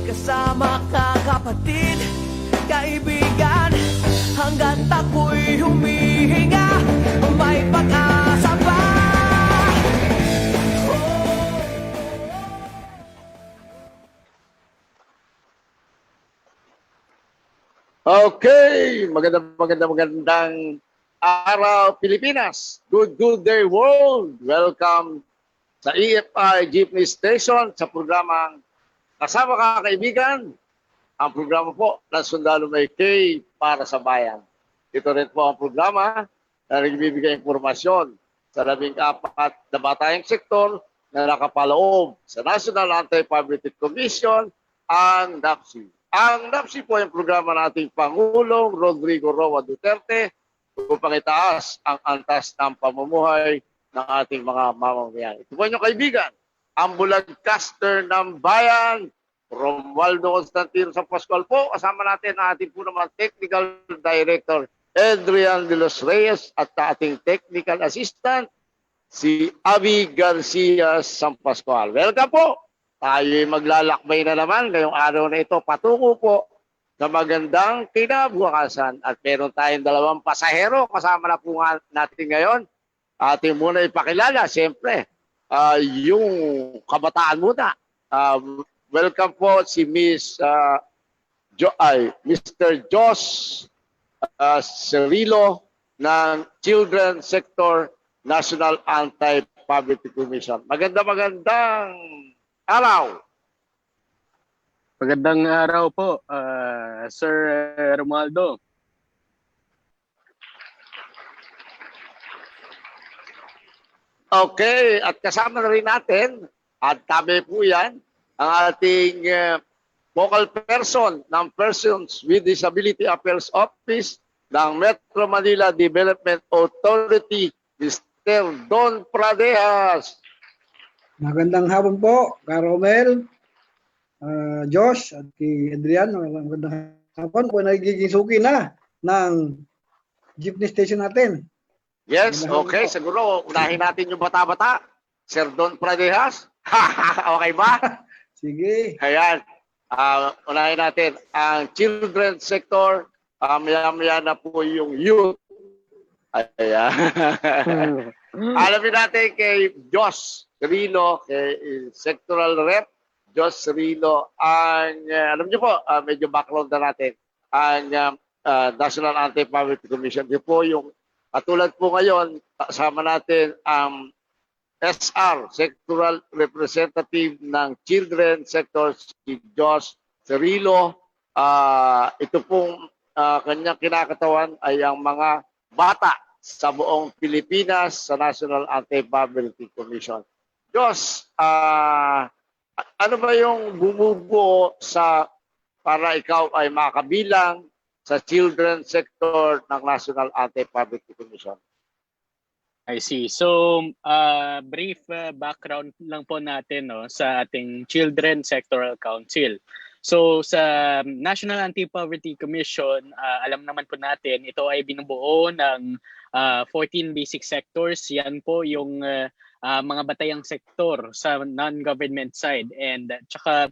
Kasama ka kapatid, kaibigan, hanggat ako'y humihinga, may pag-asa pa. Okay, magandang araw Pilipinas. Good day world. Welcome sa EFI Jeepney Station sa programang Kasama Ka Kaibigan. Ang programa po ng Sundalo May K para sa bayan. Ito rin po ang programa na nagbibigay informasyon sa 14 na batayang sektor na nakapaloob sa National Anti-Poverty Commission, ang NAPSI. Ang NAPSI po yung programa nating Pangulong Rodrigo Roa Duterte upang itaas ang antas ng pamumuhay ng ating mga mamamayan. Ito po inyong kaibigan, ang bulagcaster ng bayan, Romualdo Constantino sa Pascual po. Kasama natin ang ating po naman Technical Director Adrian de los Reyes at ating Technical Assistant si Abby Garcia San Pascual. Welcome po! Tayo'y maglalakbay na naman ngayong araw na ito. Patungo po sa magandang kinabukasan. At meron tayong 2 pasahero. Kasama na po natin ngayon. Ating muna ipakilala, siyempre, yung kabataan muna. Welcome po si Mr. Jos Cirilo ng Children Sector National Anti-Poverty Commission. Magandang araw. Magandang araw po, Sir Romualdo. Okay, at kasama na rin natin, at tabi po yan, ang ating focal person ng Persons with Disability Affairs Office ng Metro Manila Development Authority, Mr. Don Pradejas. Magandang hapon po, Caromel, Josh, at kay Adrian. Magandang hapon po, nagiging suki na ng jeepney station natin. Yes, okay. Siguro, unahin natin yung bata-bata. Sir Don Pradejas. Okay ba? Sige. Ayan. Unahin natin ang children sector. Maya-maya na po yung youth. Ayan. Alamin natin kay Josh Cirilo, kay Sectoral Rep, Josh Cirilo, ang, alam niyo po, medyo background na natin, ang National Anti-Poverty Commission. Di po yung, katulad po ngayon, kasama natin ang SR, Sectoral Representative ng Children Sector, si Josh Cirilo. Ito pong kanyang kinakatawan ay ang mga bata sa buong Pilipinas sa National Anti-Poverty Commission. Diyos, ano ba yung bumubuo para ikaw ay makabilang sa children sector ng National Anti-Poverty Commission? I see. So, brief background lang po natin sa ating Children Sectoral Council. So, sa National Anti-Poverty Commission, alam naman po natin, ito ay binubuo ng 14 basic sectors. Yan po yung mga batayang sektor sa non-government side. And tsaka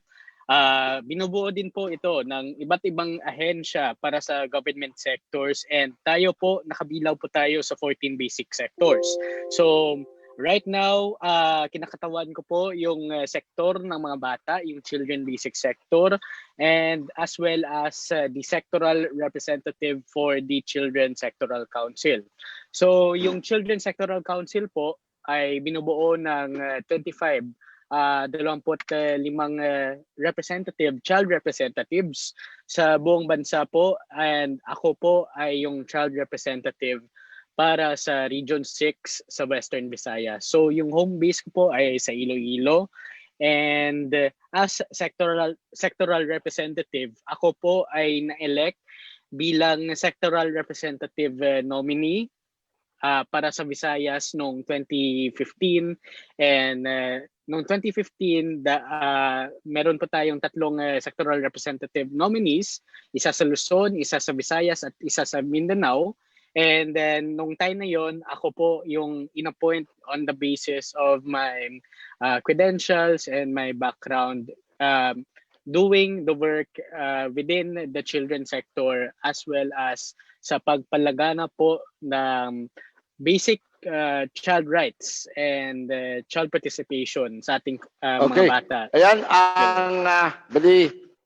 binubuo din po ito ng iba't ibang ahensya para sa government sectors. And tayo po, nakabilaw po tayo sa 14 basic sectors. So, right now, kinakatawan ko po yung sektor ng mga bata, yung children basic sector, and as well as the sectoral representative for the Children Sectoral Council. So, yung Children Sectoral Council po ay binubuo ng 25 child representatives sa buong bansa po, and ako po ay yung child representative para sa Region 6 sa Western Visayas. So yung home base ko po ay sa Iloilo, and as sectoral representative, ako po ay na-elect bilang sectoral representative nominee para sa Visayas noong 2015, and noong 2015 meron po tayong 3 sectoral representative nominees, isa sa Luzon, isa sa Visayas at isa sa Mindanao. And then nung time na yon, ako po yung in-appoint on the basis of my credentials and my background doing the work within the children sector as well as sa pagpalagana po ng basic child rights and child participation sa ating Okay. mga bata. Ayan,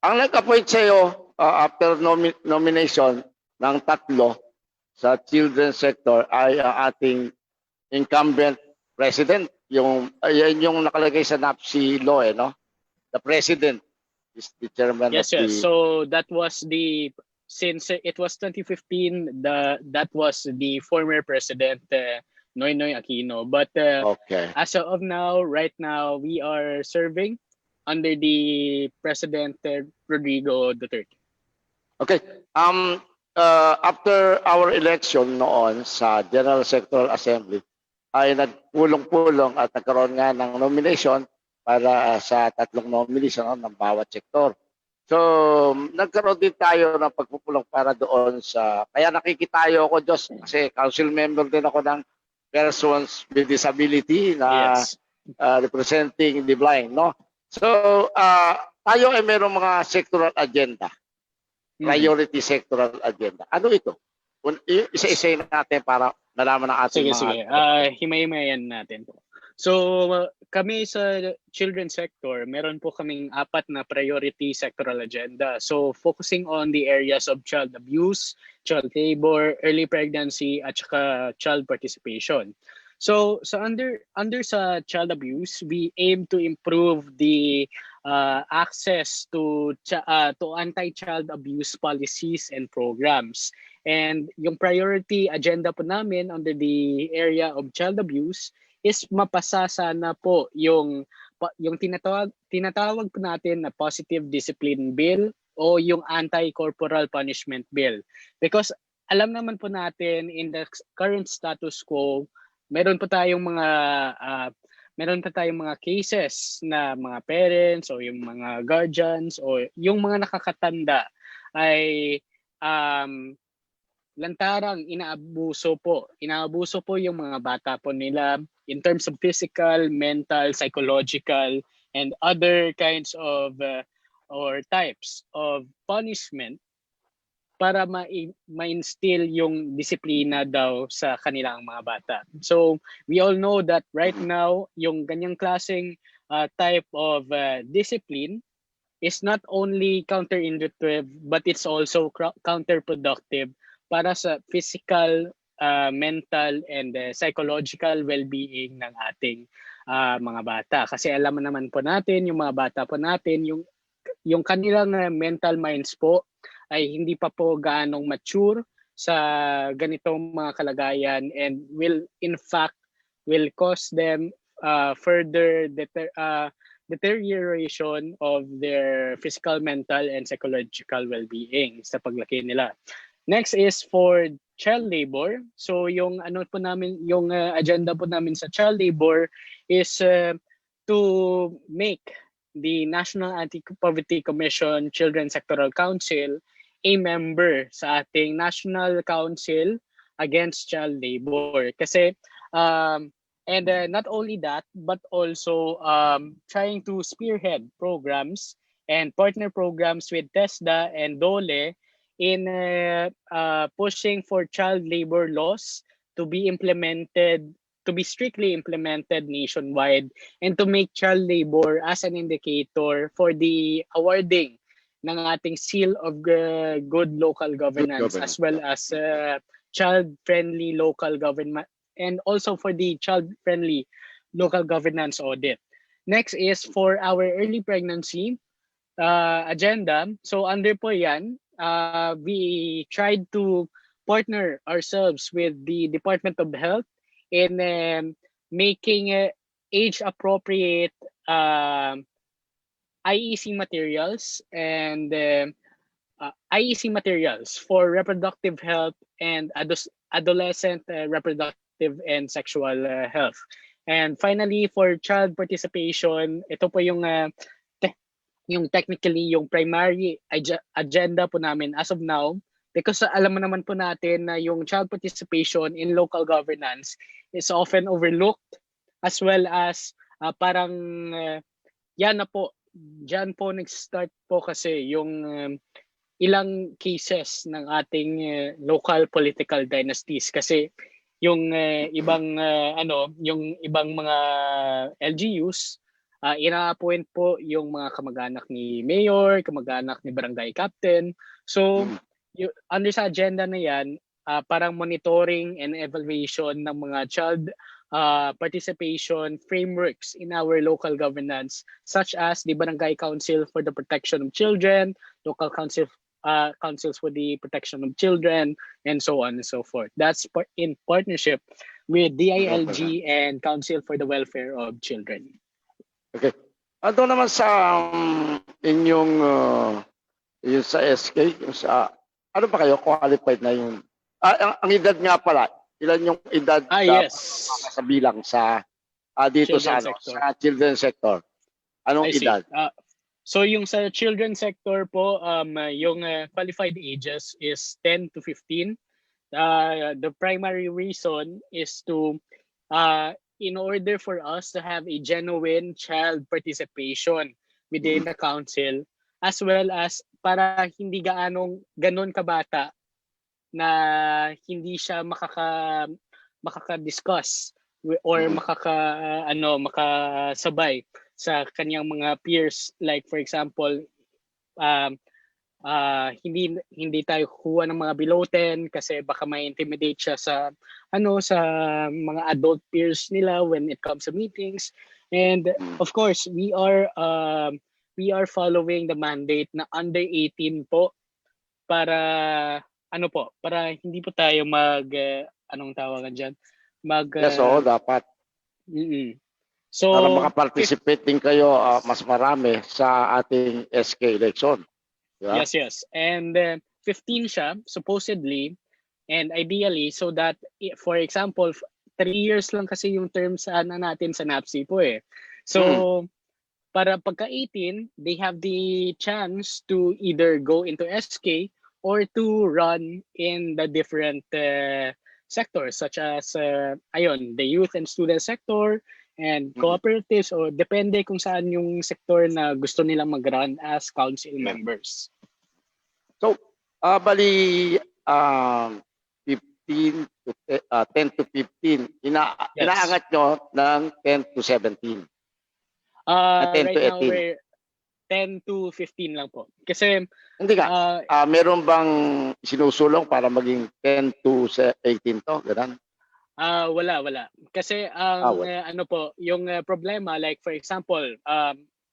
ang nag-appoint sa'yo after nomination ng 3 sa children's sector ay ang ating incumbent president. Yan yung nakalagay sa NAPSI law, no? The president is the chairman Yes, of yes. the... So that was since it was 2015, that was the former president Noynoy Aquino. But Okay. as of now, right now, we are serving under the President Rodrigo Duterte. Okay. After our election noon sa General Sectoral Assembly, ay nagpulong-pulong at nagkaroon nga ng nomination para sa 3 nominees ng bawat sektor. So, nagkaroon din tayo ng pagpupulong para doon sa... Kaya nakikitayo ako, Diyos, kasi council member din ako ng persons with disability na Yes. Representing the blind, no? So, tayo ay mayroong mga sectoral agenda. Priority sectoral agenda. Ano ito? Isa-isa natin para nalaman ng ating Sige. Himay-himayan natin. So, kami sa children sector, meron po kaming 4 na priority sectoral agenda. So, focusing on the areas of child abuse, child labor, early pregnancy, at saka child participation. So, under sa child abuse, we aim to improve the access to anti-child abuse policies and programs. And yung priority agenda po namin under the area of child abuse is mapasa sana po yung tinatawag po natin na positive discipline bill o yung anti-corporal punishment bill. Because alam naman po natin in the current status quo, meron pa tayong mga cases na mga parents o yung mga guardians o yung mga nakakatanda ay lantarang inaabuso po yung mga bata po nila in terms of physical, mental, psychological, and other kinds of or types of punishment para ma-instill yung disiplina daw sa kanilang mga bata. So we all know that right now, yung ganyang klaseng type of discipline is not only counterintuitive but it's also counterproductive para sa physical, mental, and psychological well-being ng ating mga bata. Kasi alam naman po natin, yung mga bata po natin, yung kanilang mental minds po ay hindi pa po gaanong mature sa ganitong mga kalagayan and will cause them further deterioration of their physical, mental, and psychological well-being sa paglaki nila. Next is for child labor. So yung agenda po namin sa child labor is to make the National Anti-Poverty Commission Children's Sectoral Council a member sa ating National Council Against Child Labor. Kasi not only that, but also trying to spearhead programs and partner programs with TESDA and DOLE in pushing for child labor laws to be strictly implemented nationwide and to make child labor as an indicator for the awarding ng ating seal of good local governance as well as child-friendly local government and also for the child-friendly local governance audit. Next is for our early pregnancy agenda. So under po yan, we tried to partner ourselves with the Department of Health in making age-appropriate IEC materials and IEC materials for reproductive health and adolescent reproductive and sexual health. And finally, for child participation, ito po yung technically yung primary agenda po namin as of now, because alam naman po natin na yung child participation in local governance is often overlooked as well as parang yan na po dyan po nag-start po kasi yung ilang cases ng ating local political dynasties kasi yung yung ibang mga LGUs ina-appoint po yung mga kamag-anak ni mayor, kamag-anak ni barangay captain. So under sa agenda na yan, parang monitoring and evaluation ng mga child participation frameworks in our local governance, such as the Barangay Council for the Protection of Children, local councils for the protection of children, and so on and so forth. That's in partnership with DILG and Council for the Welfare of Children. Okay. Ano naman sa inyong yung sa SK, yung sa, ano ba kayo, qualified na yung, ang edad nga pala, ilan yung edad Yes. sa bilang sa dito Children sa sector. sa children sector? Anong I see. edad? So yung sa children sector po, yung qualified ages is 10 to 15. The primary reason is to, in order for us to have a genuine child participation within the council, as well as para hindi ganon kabata na hindi siya makaka-discuss or makasabay sa kanyang mga peers, like for example hindi tayo kuha ng mga below 10 kasi baka ma-intimidate siya sa mga adult peers nila when it comes to meetings. And of course we are following the mandate na under 18 po para para hindi po tayo anong tawagan diyan Yes, oo, dapat. So, para makaparticipate din kayo mas marami sa ating SK election. Diba? Yes. And 15 siya, supposedly, and ideally, so that, for example, 3 years lang kasi yung term natin sa NAPSI po eh. So, para pagka-18, they have the chance to either go into SK or to run in the different sectors, such as, the youth and student sector, and cooperatives, o depende kung saan yung sector na gusto nilang mag-run as council members. So, bali 10 to 15, inaangat nyo ng 10 to 17. 10 Right to 18. now, we're 10 to 15 lang po. Kasi, hindi ka, meron bang sinusulong para maging 10 to 18 to? Ganun? Wala. Kasi yung problema, like for example,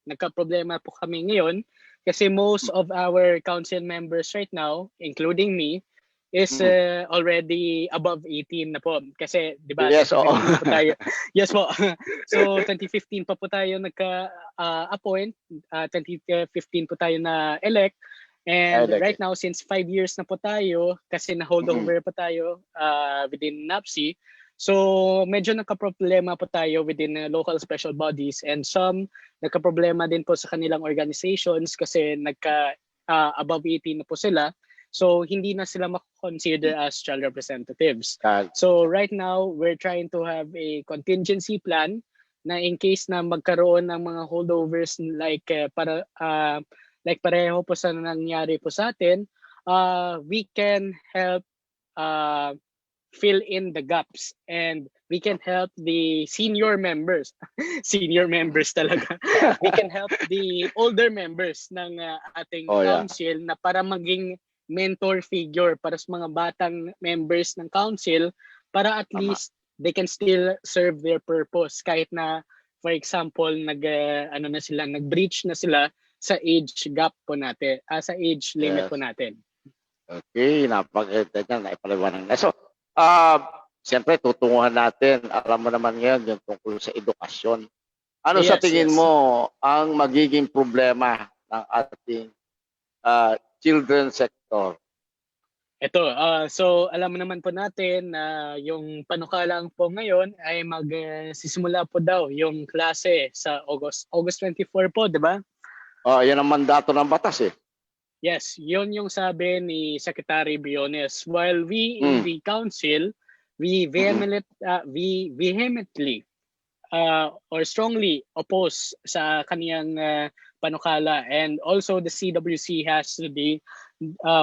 nagka-problema po kami ngayon kasi most of our council members right now, including me, is already above 18 na po. Kasi, di ba? Yes, oo. Yes po. So, 2015 pa po tayo nagka-appoint. 2015 po tayo na-elect. And right now, since 5 years na po tayo, kasi na-hold over pa tayo within NAPSI, so medyo nagka-problema po tayo within local special bodies, and some nagka-problema din po sa kanilang organizations kasi above 18 na po sila. So hindi na sila consider as child representatives. So right now, we're trying to have a contingency plan na in case na magkaroon ng mga holdovers like pareho po sa nangyari po sa atin, we can help fill in the gaps, and we can help the senior members. Senior members talaga. We can help the older members ng ating council na para maging mentor figure para sa mga batang members ng council, para at least they can still serve their purpose kahit na, for example, nag-breach na sila sa age gap po natin, sa age limit po natin. Okay, napaganda niyan, naipaliwanag na. So, siyempre, tutunguhan natin. Alam mo naman ngayon yung tungkol sa edukasyon. Ano sa tingin mo ang magiging problema ng ating children sector? Ito, so alam mo naman po natin na yung panukalang po ngayon ay magsisimula po daw yung klase sa August 24 po, di ba? Yan ang mandato ng batas eh. Yes, yun yung sabi ni Secretary Briones. While we in the council, we vehemently or strongly oppose sa kaniyang panukala. And also the CWC has the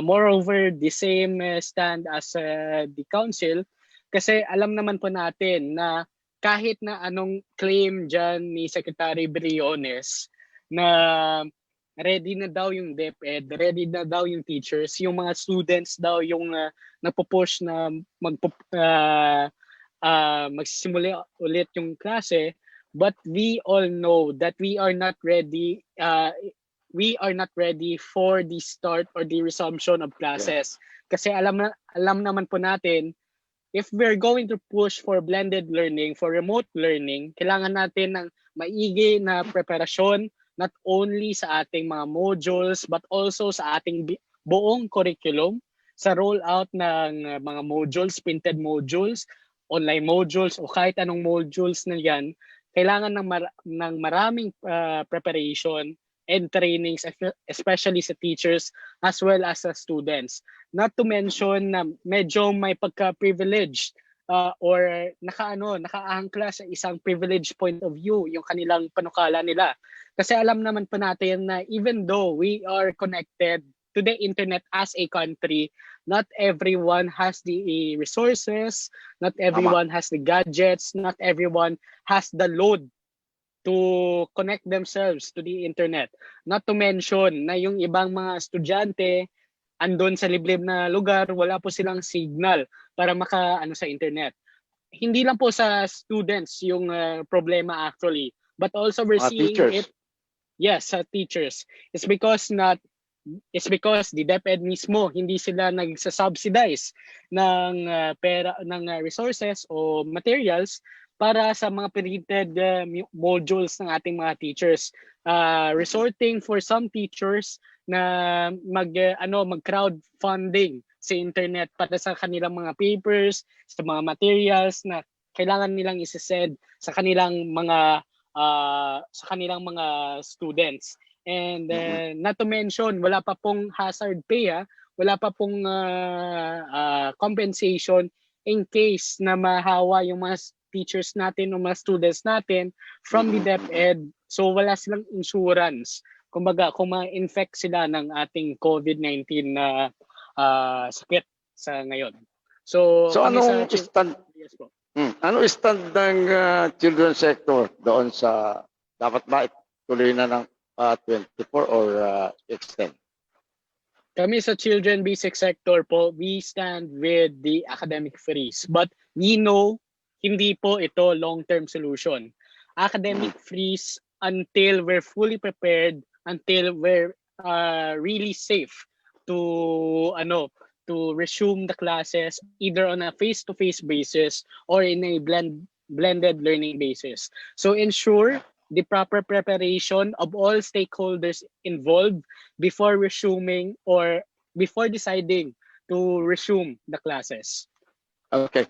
moreover the same stand as the council, kasi alam naman po natin na kahit na anong claim dyan ni Secretary Briones na ready na daw yung DepEd, ready na daw yung teachers, yung mga students daw yung nagpo-push na magsisimula ulit yung klase, but we all know that we are not ready for the start or the resumption of classes. Kasi alam naman po natin, if we're going to push for blended learning, for remote learning, kailangan natin ng maigi na preparasyon, not only sa ating mga modules, but also sa ating buong curriculum, sa rollout ng mga modules, printed modules, online modules, o kahit anong modules na yan, kailangan ng maraming preparation and trainings, especially sa teachers as well as sa students. Not to mention na medyo may pagka-privileged or nakaangkla sa isang privileged point of view yung kanilang panukala nila. Kasi alam naman po natin na even though we are connected to the internet as a country, not everyone has the resources, not everyone has the gadgets, not everyone has the load to connect themselves to the internet. Not to mention na yung ibang mga estudyante andun sa liblib na lugar, wala po silang signal para sa internet. Hindi lang po sa students yung problema actually, but also we're seeing teachers. it. Yes, sa teachers. It's because the DepEd mismo hindi sila nagsa-subsidize ng pera ng resources o materials para sa mga printed modules ng ating mga teachers. Resorting for some teachers na mag-crowdfunding sa internet para sa kanilang mga papers, sa mga materials na kailangan nilang isesend sa kanilang mga students. And not to mention, wala pa pong hazard pay, wala pa pong compensation in case na mahawa yung mga teachers natin o mga students natin from the DepEd. So wala silang insurance. Kumbaga, kung ma-infect sila ng ating COVID-19 na sakit sa ngayon. So anong stand? Yes po. Ano stand ng children's sector doon sa dapat ba tuloy na ng 24 or extend? Kami sa children basic sector po, we stand with the academic freeze. But we know hindi po ito long-term solution. Academic freeze until we're fully prepared, until we're really safe to resume the classes either on a face-to-face basis or in a blended learning basis. So ensure the proper preparation of all stakeholders involved before resuming or before deciding to resume the classes. Okay.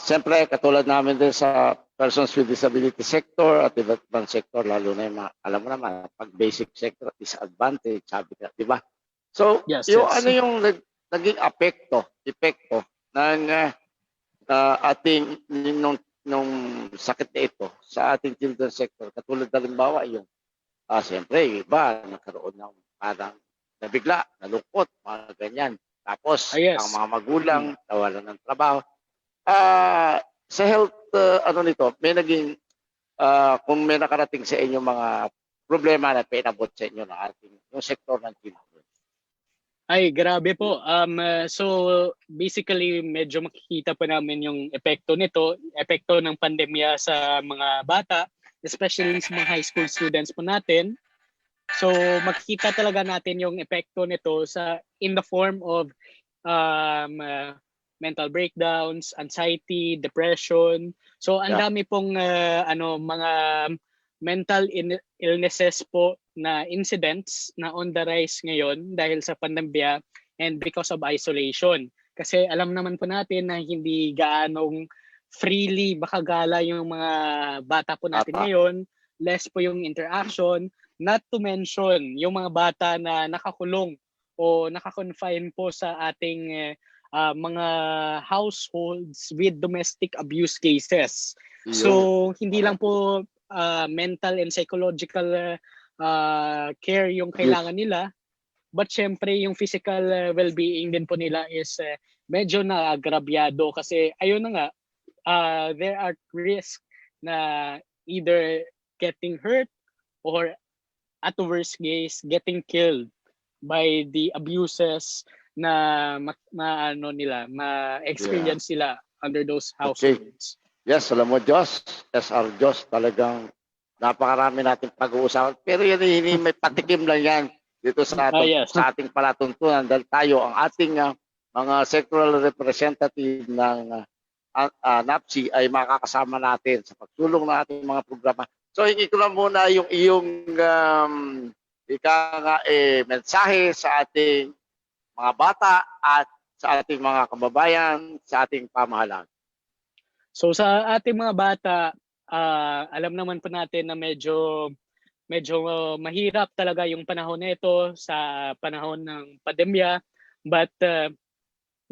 Siyempre, katulad namin din sa persons with disability sector at iba't ibang sector, lalo na yung alam mo naman, pag basic sector, disadvantage, sabi ka, di ba? So, Yes, yung yes. ano yung naging epekto ng ating nung sakit na ito sa ating children's sector, katulad halimbawa yung siyempre yung iba nagkaroon ng parang nabigla, nalungkot, mga ganyan. Tapos Yes. ang mga magulang nawalan ng trabaho. Sa health nito, may naging kung may nakarating sa inyo mga problema na pinabot sa inyo ng ating yung sektor ng children. Ay, grabe po. So basically medyo makikita po namin yung epekto ng pandemya sa mga bata, especially sa mga high school students po natin. So makikita talaga natin yung epekto nito in the form of mental breakdowns, anxiety, depression. So ang dami pong mga mental illnesses po na incidents na on the rise ngayon dahil sa pandemya and because of isolation. Kasi alam naman po natin na hindi gaanong freely makagala yung mga bata po natin ngayon, less po yung interaction, not to mention yung mga bata na nakakulong o nakakonfine po sa ating mga households with domestic abuse cases. So hindi lang po mental and psychological care yung kailangan nila. But syempre, yung physical well-being din po nila is medyo naagrabyado kasi ayun na nga, there are risks na either getting hurt or at the worst case, getting killed by the abuses na ma-experience nila under those households. Yes, alam mo, SR Diyos, talagang napakarami natin pag-uusapan. Pero yan, hindi may patikim lang yan dito sa ating palatuntunan dahil tayo, ang ating mga sectoral representative ng NAPSI ay makakasama natin sa pagsulong ng ating mga programa. So, hingi ko na muna yung iyong mensahe sa ating mga bata at sa ating mga kababayan, sa ating pamahalaan. So, sa ating mga bata, alam naman po natin na medyo mahirap talaga yung panahon nito sa panahon ng pandemya. But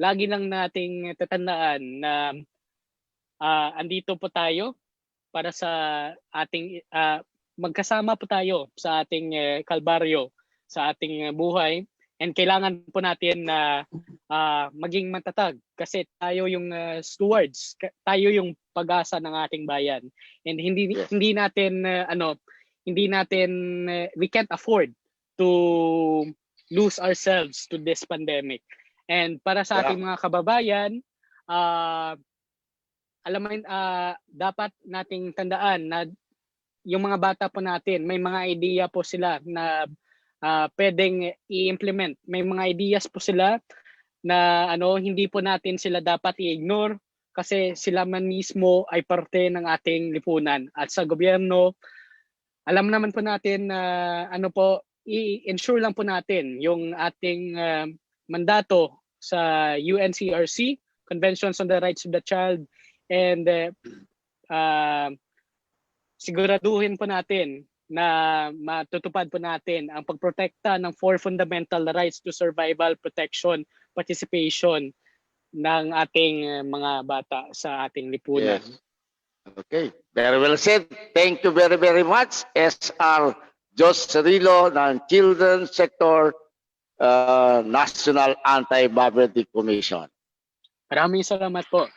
lagi lang nating tatandaan na andito po tayo para sa ating magkasama po tayo sa ating kalbaryo, sa ating buhay, and kailangan po natin na maging matatag kasi tayo yung stewards, tayo yung pag-asa ng ating bayan, and hindi natin we can't afford to lose ourselves to this pandemic. And para sa ating mga kababayan, dapat nating tandaan na yung mga bata po natin, may mga idea po sila na pwedeng i-implement. May mga ideas po sila na hindi po natin sila dapat i-ignore kasi sila man mismo ay parte ng ating lipunan. At sa gobyerno, alam naman po natin na i-ensure lang po natin yung ating mandato sa UNCRC, Conventions on the Rights of the Child, and siguraduhin po natin na matutupad po natin ang pagprotekta ng 4 fundamental rights to survival, protection, participation ng ating mga bata sa ating lipunan. Yes. Okay, very well said. Thank you very, very much, SR Jos Cerrillo ng Children's Sector National Anti-Poverty Commission. Maraming salamat po.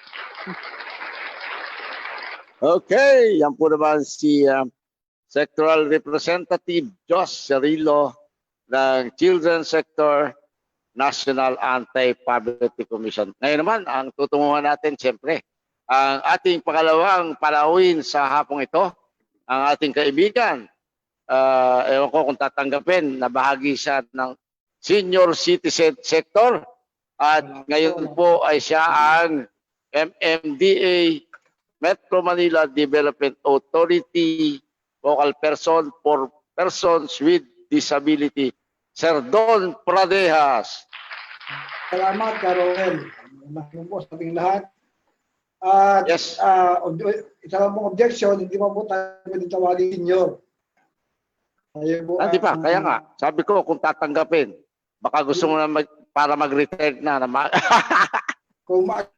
Okay, yan po naman si Sectoral Representative Jos Cerrillo ng Children's Sector National Anti-Poverty Commission. Ngayon naman, ang tutunguhan natin siyempre, ang ating pangalawang palawin sa hapong ito, ang ating kaibigan, ewan ko kung tatanggapin na bahagi siya ng Senior Citizen Sector at ngayon po ay siya ang MMDA Metro Manila Development Authority Focal Person for Persons with Disability, Sir Don Pradejas. Salamat, Carol. Maraming po sa ating lahat. At Yes. Isa lang pong objection, hindi pa po tayo pwede tawagin senior. Hindi pa, kaya nga. Sabi ko kung tatanggapin, baka gusto mo na para mag-retire na. Kung bakit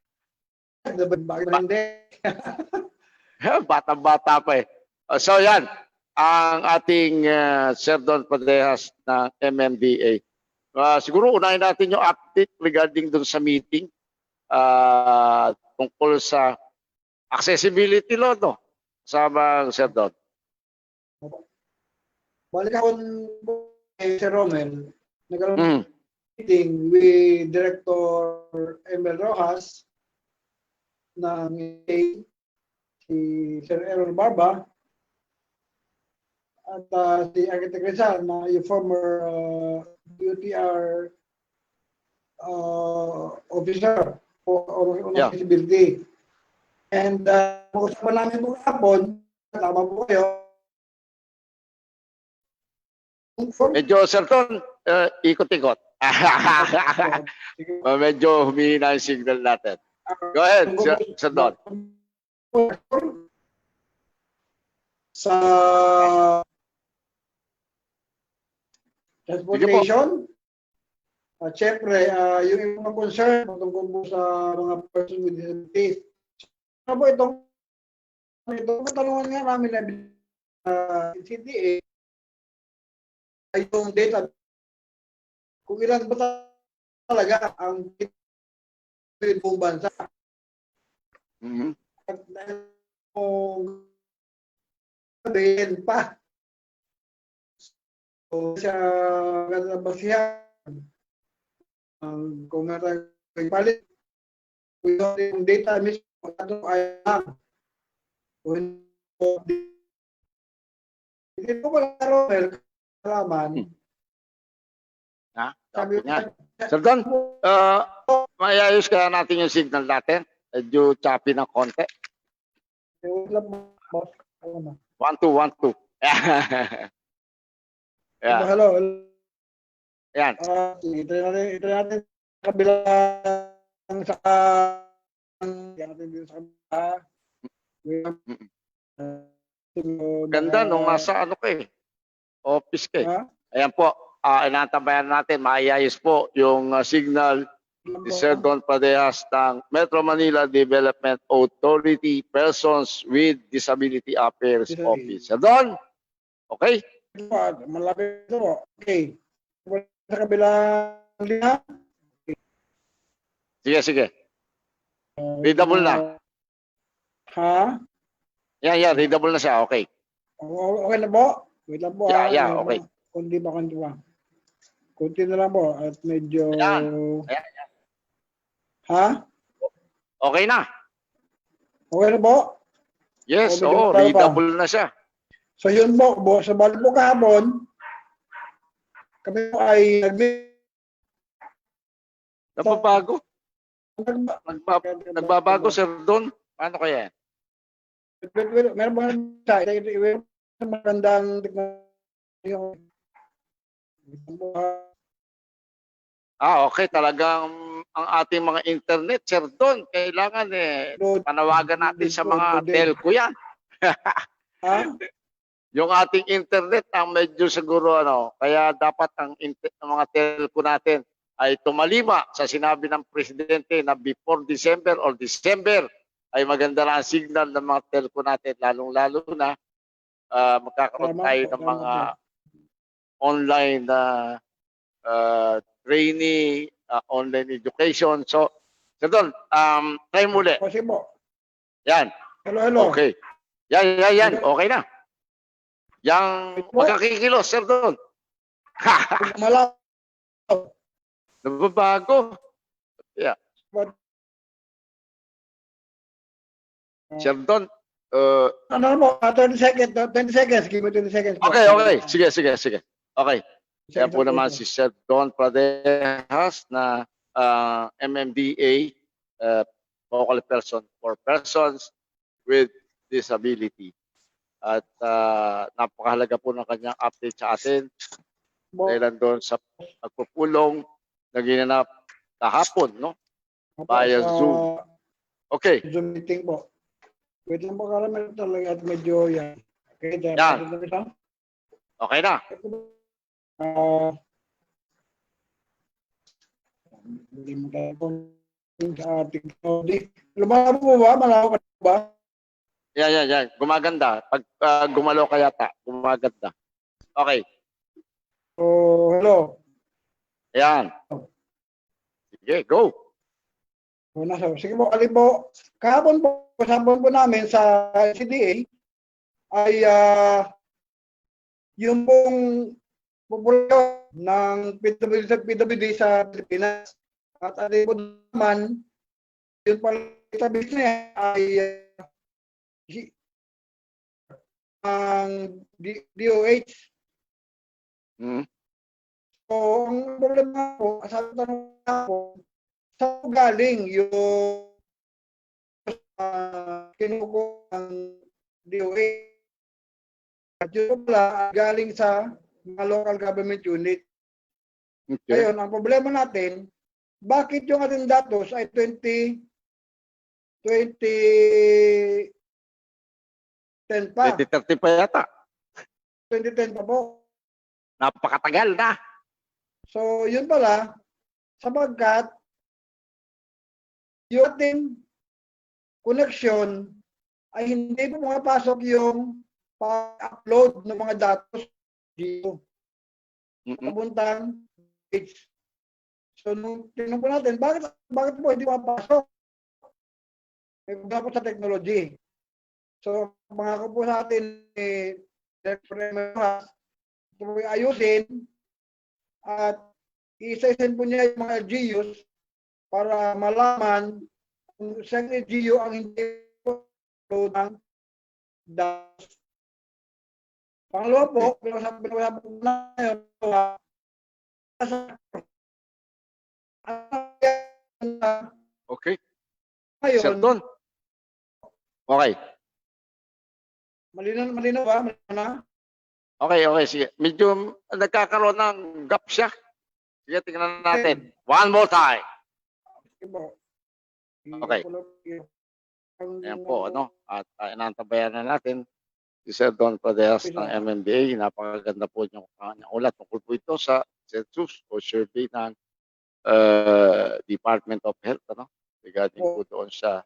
hindi? Bata-bata pa eh. So yan, ang ating Sir Don Pradejas ng MMDA. Siguro unahin natin yung update regarding dun sa meeting tungkol sa accessibility law, no? Sama Sir Don. Balik ako kay Sir Romel, nagkaroon meeting with Director Emel Rojas ng si Sir Aaron Barba at si Architect Rizal na yung former UTR officer on accessibility. And pag-usapan namin po kapon, tama po kayo. Medyo, Sir Don, ikot-ikot. Medyo humihina yung signal natin. Go ahead, Sir Don. Sa transportation, siyempre, yung mga concern tungkol po sa mga person with disabilities. Ano po itong katanungan nga namin na CDA, ay yung data kung ilan ba talaga ang buong bansa. Mhm. At dahil kung sabihin pa, so siya ganda ba siya kung palit yung data mismo ano ay lang. Kung hindi ko wala Romel kalaman. Ha? Sabi Sabi niya. Sir Don, mayayos kaya natin yung signal natin. Medyo choppy ng konti. boss. Ano na? 1, 2, 1, 2. Yeah. Hello. Yan. Ito natin kabilang sa yan natin dito sa Ganda nung nasa ano ka eh. Office ka eh. Ha? Ayan po. Inaantabayan natin. Maayayos po yung signal ni Sir Don Pradeas ng Metro Manila Development Authority Persons with Disability Affairs Office. Sir Don? Okay? Malapit ito po. Okay. Sa kabilang liha. Sige, sige. Readable na. Ha? Yan, readable na siya. Okay. Okay na po? Wait lang po. Yeah, okay. Kunti ba? Kunti na lang po. At medyo... Ayan. Ha? Okay na. Okay na po? Yes, Okay, oo. Readable na siya. So yun po, sa balik po kahapon, kami po ay Nagbabago. Nagbabago, Sir Don. Paano kaya? Meron ba sa magandang teknolohiya? Okay. Talagang ang ating mga internet, Sir Don, kailangan panawagan natin sa mga telco yan. Ha? Yung ating internet ang medyo siguro kaya dapat ang mga telco natin ay tumalima sa sinabi ng presidente na before December or December ay maganda na ang signal ng mga telco natin, lalong-lalo na magkakaroon tayo ng mga online training, online education. So, Sir Don, try muli. Kasi po. Yan. Hello. Okay. Yan. Okay na. Yang magkakikilos, Sir Don. Malaw. Nababago. Yeah. Sir Don, Ano mo? 20 seconds. 20 seconds. Give me 20 seconds. okay. Sige. Okay. Kaya po naman si Sir Don Pradeas na MMDA, vocal person for persons with disability. At napakahalaga po ng kanyang update sa atin dahil doon sa pagpupulong na ginanap kahapon, no? Via Zoom. Okay. Zoom meeting po. Wait lang po, karamel talaga at medyo yan. Okay, Yan. Okay na. Hindi mo tayo po sa ating technology. Lumalabo po ba? Malabo ka ba? Yan. Gumaganda. Pag gumalaw ka yata, gumaganda. Okay. So, hello. Ayan. Sige, go. Sige po, alin po. Kahapon po, kasabon po namin sa CDA ay yung pong populasyon ng PWD sa Pilipinas. At alin po naman, yun pala establish niya ay ang DOH. So, ang problema po, sa tanong po, saan galing yung kinukuha ng DOH? At yun pala, galing sa mga local government unit. Okay. Ngayon, ang problema natin, bakit yung ating datos ay 2010 pa? 2030 pa yata. 2010 pa po. Napakatagal na. So, yun pala, sapagkat yung ating connection ay hindi po pumapasok yung pa-upload ng mga datos dito. Mm-mm. Kabuntang Beach. So, nung tinanong po natin, bakit po hindi mapasok? May dapat sa technology. So, mga ko po sa atin, ito po ayusin at isa-isin po niya yung mga LGUs para malaman kung saan LGU ang hindi po ng DAS. Pangalawa po, pinag-usapan po na yun, Okay. ngayon, Sir Don. Okay. malinaw ba? Malinaw na? Okay, okay. Sige. Medyo nagkakaroon ng gap siya. Sige, tingnan natin. One more time. Sige po. Okay. Ayan po, ano? At inantabayan na natin si Sir Don Praderas ng MMDA. Napakaganda po yung kanyang ulat. Tungkol po ito sa census o survey ng Department of Health, ano? Regarding po doon sa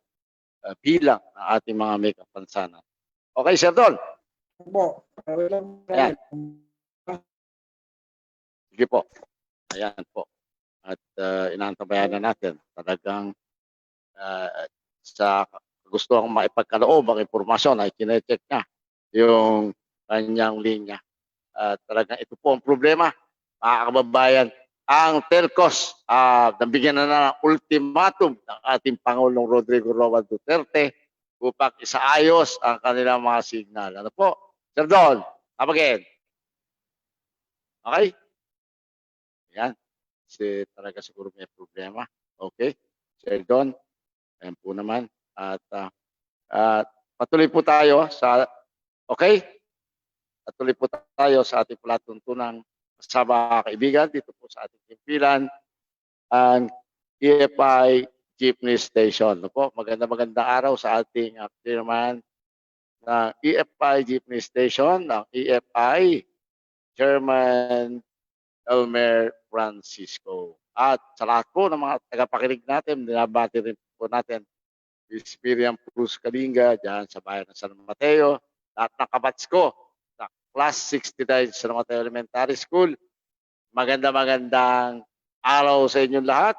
bilang ng ating mga may kapansanan. Okay, Sir Don. Po. Ayan. Sige po. Ayan po. At inantabayan na natin. Talagang sa gusto kong maipagkaloob ang impormasyon ay kinecheck niya yung kanyang linya. Talagang ito po ang problema, mga kababayan. Ang telcos, nabigyan na ng ultimatum ng ating Pangulong Rodrigo Roa Duterte upang isaayos ang kanilang mga signal. Ano po? Sir Don, come again. Okay? Yan. Kasi talaga siguro may problema. Okay? Sir Don, ayan po naman. At patuloy po tayo sa, okay? Patuloy po tayo sa ating palatuntunang kasama kaibigan dito po sa ating timpilan ang EFI Jeepney Station. No po, magandang araw sa ating chairman ng EFI Jeepney Station, ng EFI Chairman Elmer Francisco. At sa lahat po ng mga tagapakinig natin, dinabati rin po natin Miss Miriam Cruz Kalinga dyan sa bayan ng San Mateo, lahat ng kabats ko sa Class 69 San Mateo Elementary School. Magandang araw sa inyong lahat.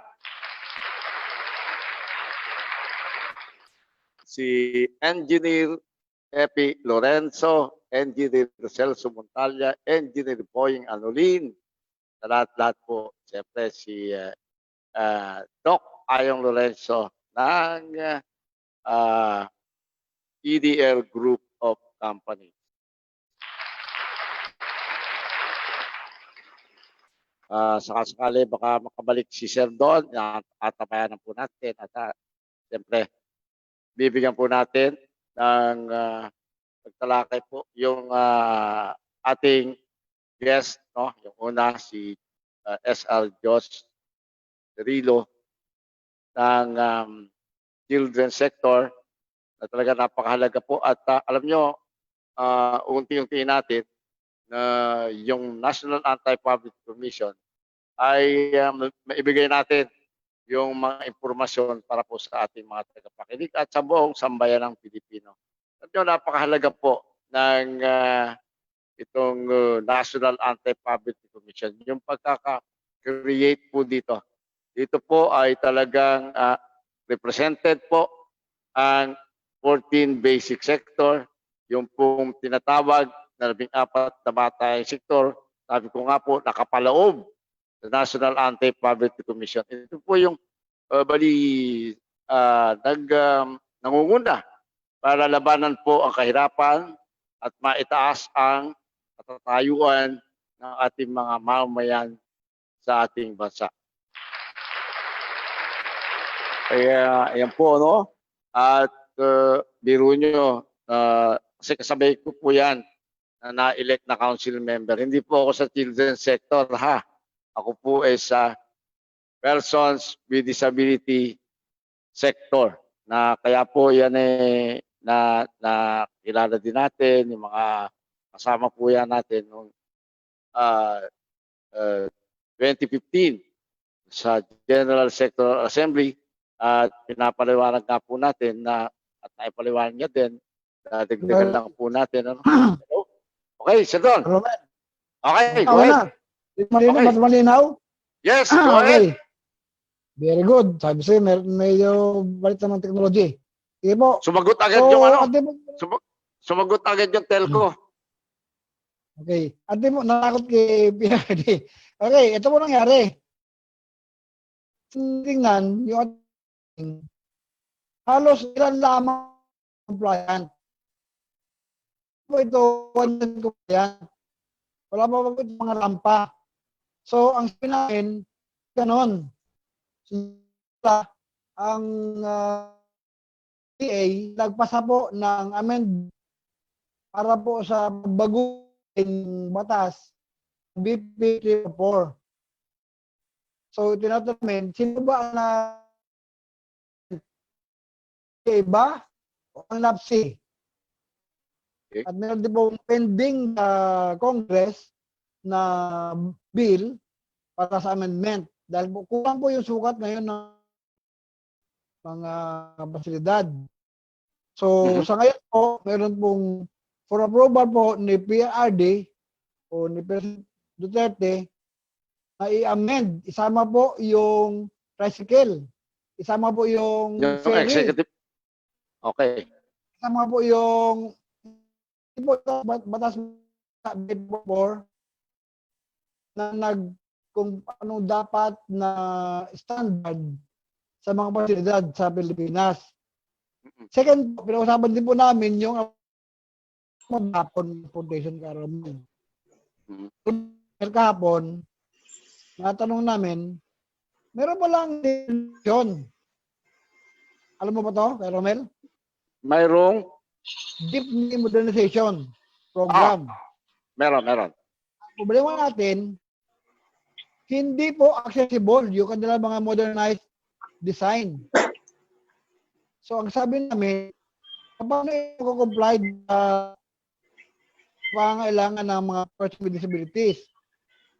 Si Engineer Epi Lorenzo, Engineer Celso Montalia, Engineer Boying Anolin, sa lahat-lahat po, siyempre si Doc Ayong Lorenzo ng EDL Group of Companies. Sakasakali baka makabalik si Sir Don, at tabayanan po natin at siyempre bibigyan po natin ng pagtalakay po yung ating guest, no? Yung una si SR Josh Rilo ng children's sector na talaga napakahalaga po at alam nyo, unti-unti natin na yung National Anti-Public Commission ay maibigay natin yung mga impormasyon para po sa ating mga tagapakinig at sa buong sambayan ng Pilipino. At yun, napakahalaga po ng itong National Anti-Public Commission. Yung pagkaka-create po dito. Dito po ay talagang represented po ang 14 basic sector, yung pong tinatawag na 14 na batay sektor, sabi ko nga po, nakapaloob sa National Anti-Public Commission. Ito po yung nangunguna para labanan po ang kahirapan at maitaas ang katatayuan ng ating mga mamamayan sa ating bansa. Kaya ayan po, no? At biro nyo, kasi kasabay ko po yan na na-elect na council member. Hindi po ako sa children's sector, ha? Ako po ay sa persons with disability sector. Na kaya po yan na kilala din natin, yung mga kasama po yan natin noong 2015 sa General Sector Assembly at pinapaliwanag nga po natin na at naipaliwanag niya din dagdagan lang po natin. Ano? Okay, Sir Don. Okay, go ahead. Malinaw, Okay. mas malinaw? Yes, go ahead. Okay. Very good. Sabi sa'yo, medyo balik naman technology. Sige po. Sumagot agad So, yung ano. ate mo, Sumagot agad yung telco. okay. Ate mo, nakakot kay PRD. Okay, ito po nangyari. Tingnan, yung ating, halos ilan lamang compliant. Po ito, 100 compliant. Wala pa po ito mga rampa. So, ang sabi namin, ganon. Sila, ang PA, nagpasa po ng amend para po sa baguhin batas BP 304. So, tinatanong namin, sino ba na iba o ang NAPSI? Okay. At meron din pong pending Congress na bill para sa amendment. Dahil po, kulang po yung sukat ngayon ng mga pasilidad. So, sa ngayon po, meron pong for approval po ni PRD o ni President Duterte na i-amend. Isama po yung tricycle. Isama po yung Yung ferry. executive. Okay. Isama po yung batas before na kung ano dapat na standard sa mga pasilidad sa Pilipinas. Second, pinag-usapan din po namin yung transportation karaming. Kahapon, natanong namin, meron ba lang yun? Alam mo ba to, Kay Romel? Mayroong? Deep modernization program. Meron. Ang problema natin, hindi po accessible yung kanilang mga modernized design. So, ang sabi namin, paano i-comply sa pangailangan ng mga persons with disabilities?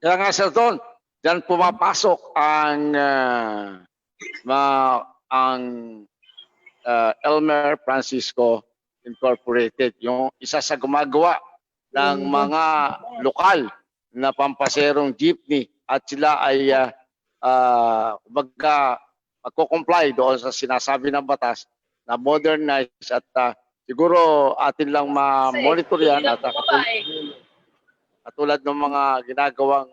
Kaya nga, Sir Don, dyan pumapasok ang Elmer Francisco Incorporated, yung isa sa gumagawa ng mga lokal na pampaserong jeepney at sila ay magko-comply doon sa sinasabi ng batas na modernize at siguro atin lang ma-monitor yan at katulad ng mga ginagawang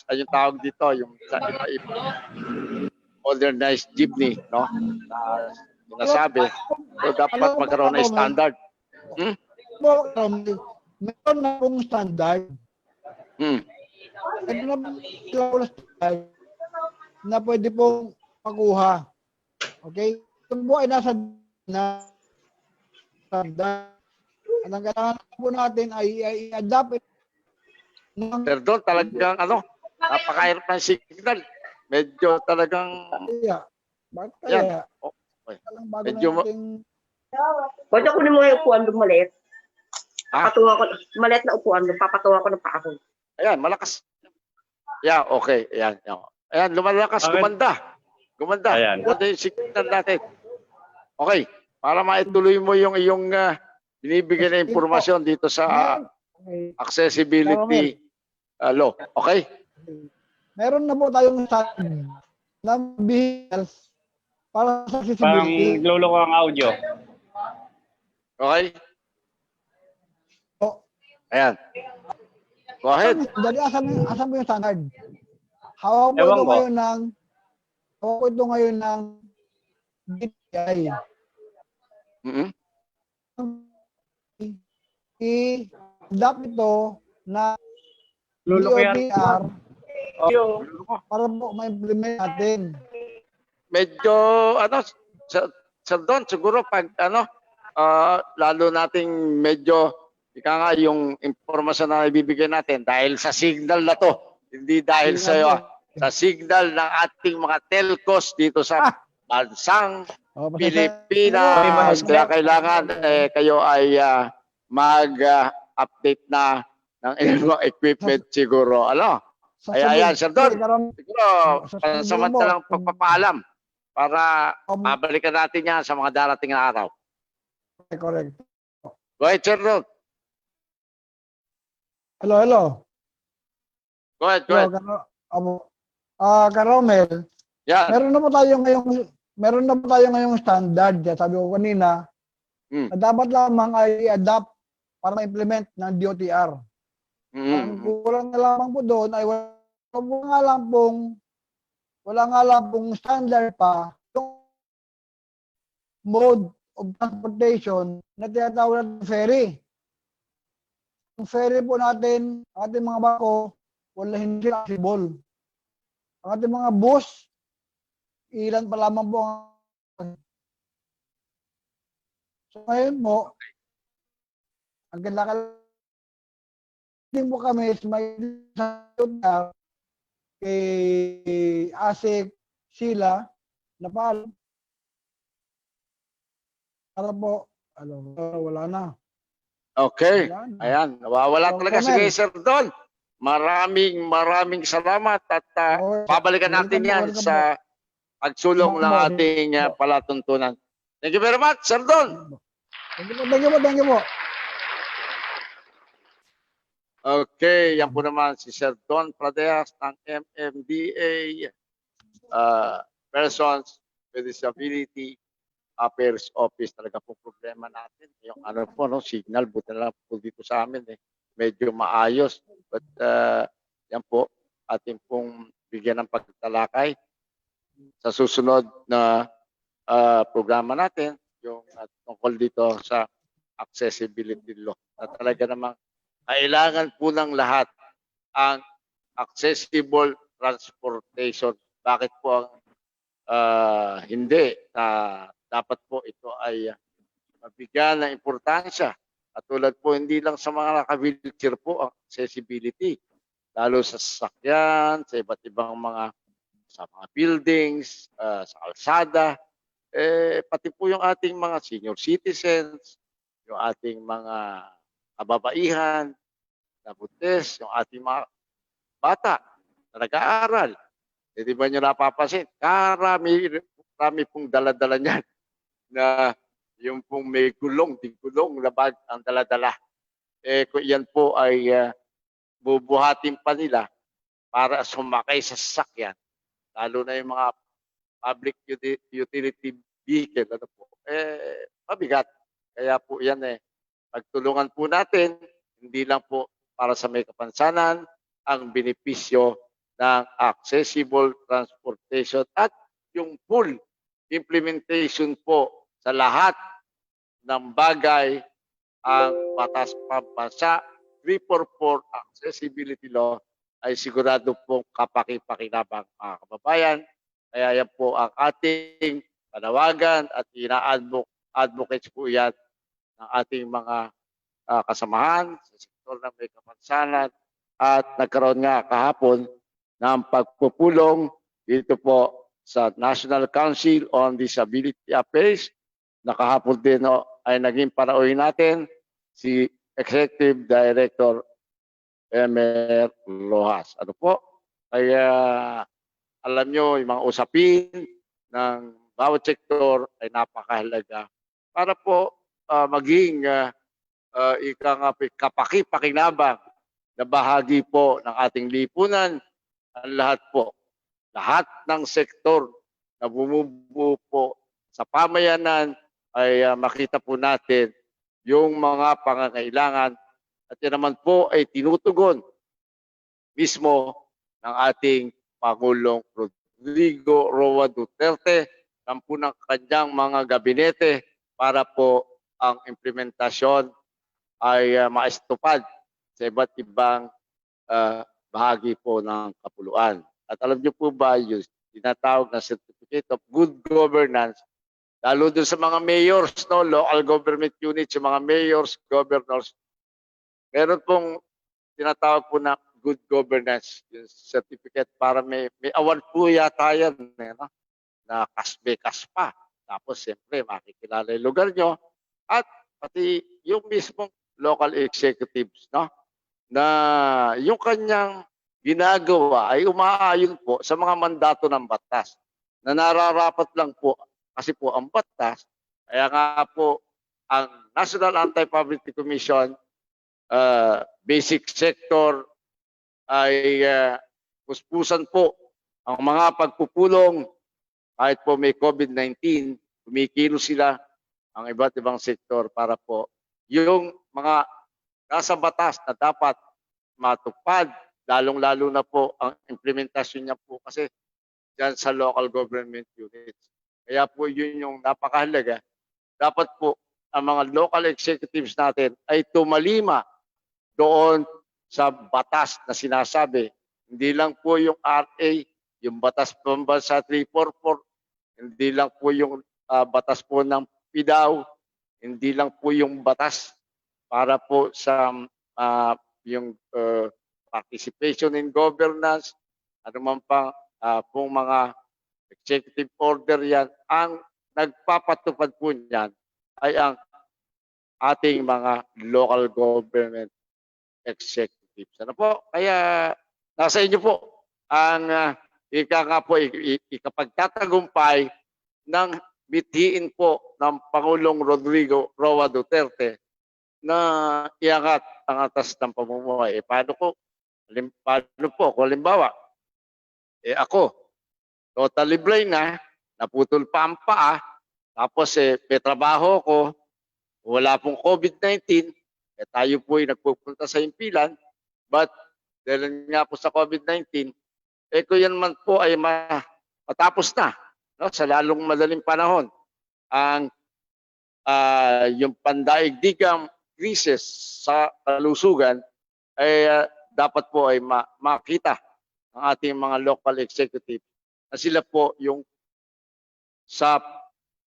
yung tawag dito, yung modernized jeepney, no? Sinasabi. So, dapat magkaroon ng standard. Meron na pong standard. Meron na pong standard na pwede pong makuha. Okay? Kung po ay nasa na standard, ang kailangan po natin ay i-adapt Perdon, talagang napakahirap ng signal. Medyo talagang bakit kaya? Okay. Medyo Pwede kunin mo yung upuan doon maliit. Ha? Patungan ko, maliit na upuan doon, papatungan ko ng paa ko. Ayan, malakas. Yeah, okay. Ayan. Ayan, lumalakas, gumanda. Ayan. Gumanda yung signal natin. Okay, para maituloy mo yung iyong binibigay na impormasyon dito sa accessibility law. Okay? Meron na po tayong standard ng vehicles para sa Parang accessibility. lolo ko ang audio. Okay? Oh. Ayan. Go ahead. Dali, asan mo yung standard? Hawak ko Ewan ito ko. ngayon ng DTI. I-adapt ito na Lolo ko yan. DOTR Audio. para po ma-implement natin. Medyo, Sir Don, siguro pag, lalo nating medyo, ika nga yung impormasyon na ibibigay natin dahil sa signal na to, hindi dahil sa signal ng ating mga telcos dito sa bansang Pilipinas. Kaya kailangan kayo ay mag-update na ng inyong equipment siguro. Ayan, Sir Don. Siguro, samantalang pagpapaalam para mabalikan natin yan sa mga darating na araw. Correct. Go ahead, Sir Don. Hello, hello. Go ahead, go Hello, ahead. Karomel, Yan. meron na po tayo ngayong standard. Kaya sabi ko kanina, Mm. na dapat lamang ay adapt para ma-implement ng DOTR. Ang Mm. kulang na lamang po doon ay wala nga lang pong standard pa yung mode of transportation na tinatawag na ferry. Yung ferry po natin, ating mga bako, wala hindi accessible. Ang ating mga bus, ilan pa lamang po ang... So ngayon po, ang kailangan po kami sa may kay Asik sila na paalam para po wala na. Okay. Wala na. Ayan. Nawawala So, talaga si Romel. Sir Don. Maraming salamat at babalikan natin yan welcome sa pagsulong ng Salamat. ating palatuntunan. Thank you very much, Sir Don. Thank you po. Okay, yan po naman si Sir Don Pradeas ng MMDA Persons with Disability Affairs Office. Talaga po problema natin. Yung ano po, no, signal, buti na lang po dito sa amin. Medyo maayos. But yan po, ating pong bigyan ng pagtalakay sa susunod na programa natin, yung tungkol dito sa accessibility law. Na talaga namang kailangan po ng lahat ang accessible transportation. Bakit po ang hindi? Dapat po ito ay mabigyan ng importansya. At tulad po, hindi lang sa mga naka-wheelchair po ang accessibility. Lalo sa sasakyan, sa iba't ibang mga buildings, sa kalsada, pati po yung ating mga senior citizens, yung ating mga kababaihan, na buntis, yung ating mga bata na nag-aaral. Di ba nyo napapansin? Karami pong daladala niyan na yung pong may gulong na bag ang daladala. Kung yan po ay bubuhatin pa nila para sumakay sa sasakyan, lalo na yung mga public utility vehicle, ano po, mabigat. Kaya po yan pagtulungan po natin, hindi lang po para sa may kapansanan, ang benepisyo ng accessible transportation at yung full implementation po sa lahat ng bagay ang batas pambansa 344 accessibility law ay sigurado pong kapaki-pakinabang mga kababayan. Kaya yan po ang ating panawagan at ina-advocates po yan ng ating mga kasamahan sa sektor ng may kapansanan at nagkaroon nga kahapon ng pagpupulong dito po sa National Council on Disability Affairs. Nakahapon din ay naging panauhin natin si Executive Director Emer Rojas. Ano po? Kaya alam nyo, yung mga usapin ng bawat sektor ay napakahalaga para po maging kapaki-pakinabang na bahagi po ng ating lipunan. Ang lahat ng sektor na bumubuo po sa pamayanan ay makita po natin yung mga pangangailangan at yan naman po ay tinutugon mismo ng ating Pangulong Rodrigo Roa Duterte ng po ng kanyang mga gabinete para po ang implementasyon ay maistupad sa iba't ibang bahagi po ng kapuluan. At alam niyo po ba yung tinatawag na Certificate of Good Governance, lalo doon sa mga mayors, no, local government units, yung mga mayors, governors, meron pong tinatawag po na good governance yung certificate para may award po yata yan, no? Na kasbekas pa. Tapos siyempre makikilala yung lugar nyo at pati yung mismong local executives, no? Na yung kanyang ginagawa ay umaayon po sa mga mandato ng batas na nararapat lang po kasi po ang batas. Kaya nga po ang National Anti-Poverty Commission basic sector ay puspusan po ang mga pagpupulong kahit po may COVID-19, kumikilos sila ang iba't ibang sektor para po yung mga nasa batas na dapat matupad, lalong-lalo na po ang implementasyon niya po kasi dyan sa local government units. Kaya po yun yung napakahalaga. Dapat po ang mga local executives natin ay tumalima doon sa batas na sinasabi. Hindi lang po yung RA, yung batas pambansa 344, hindi lang po yung batas po ng PIDAW, hindi lang po yung batas para po sa yung participation in governance, ano man pa pong mga executive order yan, ang nagpapatupad po niyan ay ang ating mga local government executives. Ano po? Kaya nasa inyo po ang ika nga po ikapagtatagumpay ng mithiin po ng Pangulong Rodrigo Roa Duterte na iangat ang atas ng pamumuhay. Paano po? Kung halimbawa, ako, totally blind na, naputol pa ang paa, tapos may trabaho ko, wala pong COVID-19, tayo po ay nagpupunta sa impilan, but dahil nga po sa COVID-19, kung yan man po ay matapos na, no, sa lalong madaling panahon, ang yung pandaigdigang krisis sa kalusugan ay dapat po ay makita ng ating mga local executive na sila po yung sa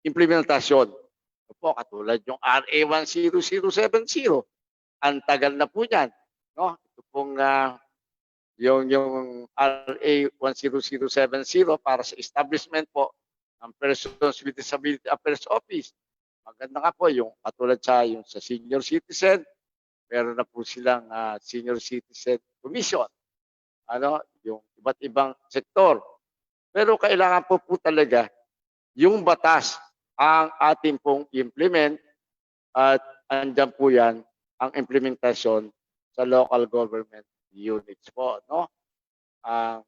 implementasyon. Po, katulad yung RA 10070, ang tagal na po yan. No? Ito pong yung RA 10070 para sa establishment po ng Persons with Disability Affairs Office. Maganda nga po yung katulad yung sa senior citizen, meron na po silang senior citizen commission. Yung iba't ibang sektor. Pero kailangan po talaga yung batas ang ating pong implement at andyan po yan ang implementasyon sa local government units po, no? Ang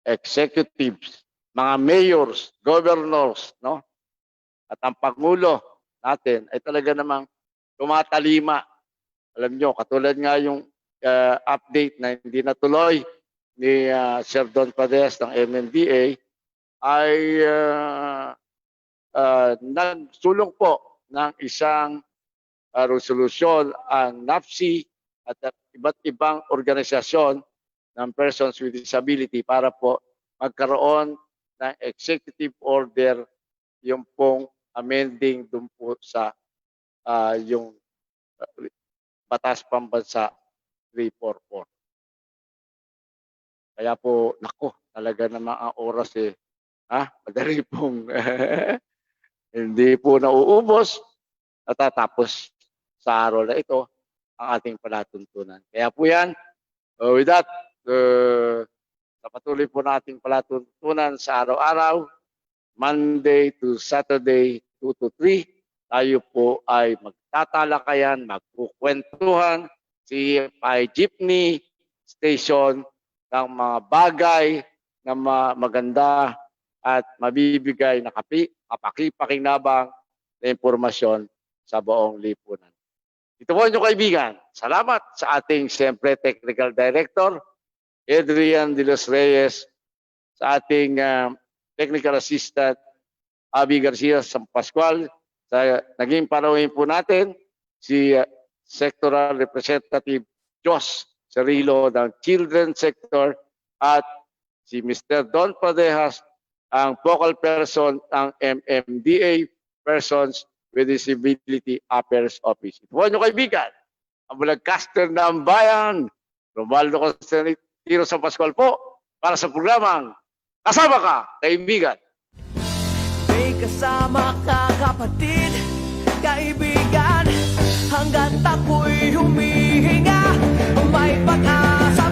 executives, mga mayors, governors, no? At ang Pangulo natin ay talaga namang tumatalima. Alam nyo, katulad nga yung update na hindi natuloy ni Sir Don Padres ng MMDA ay nagsulong po ng isang resolusyon ang NAPSI at iba't ibang organisasyon ng persons with disability para po magkaroon ng executive order yung pong amending dun po sa yung batas pambansa 344. Kaya po, nako, talaga naman ang oras madali pong hindi po nauubos at tatapos sa araw na ito ang ating palatuntunan. Kaya po yan, with that, sa patuloy po nating palatuntunan sa araw-araw, Monday to Saturday, 2 to 3, tayo po ay magtatalakayan, magkukwentuhan, CFI Jeepney Station ng mga bagay na maganda at mabibigay na kapakipakinabang na impormasyon sa buong lipunan. Ito po inyong kaibigan. Salamat sa ating siyempre Technical Director, Adrian de los Reyes, sa ating Technical Assistant, Abby Garcia San Pascual, sa naging panauhin po natin, si Sectoral Representative Jos Cerilo ng Children Sector at si Mr. Don Padejas, ang focal person ng MMDA, Persons with Disability Affairs Office. Ito po inyong kaibigan, ang broadcaster ng bayan, Romualdo Constantino San Pascual po, para sa programang Kasama Ka, Kaibigan. May kasama ka kapatid, kaibigan, hanggat ako'y humihinga, may pag-asa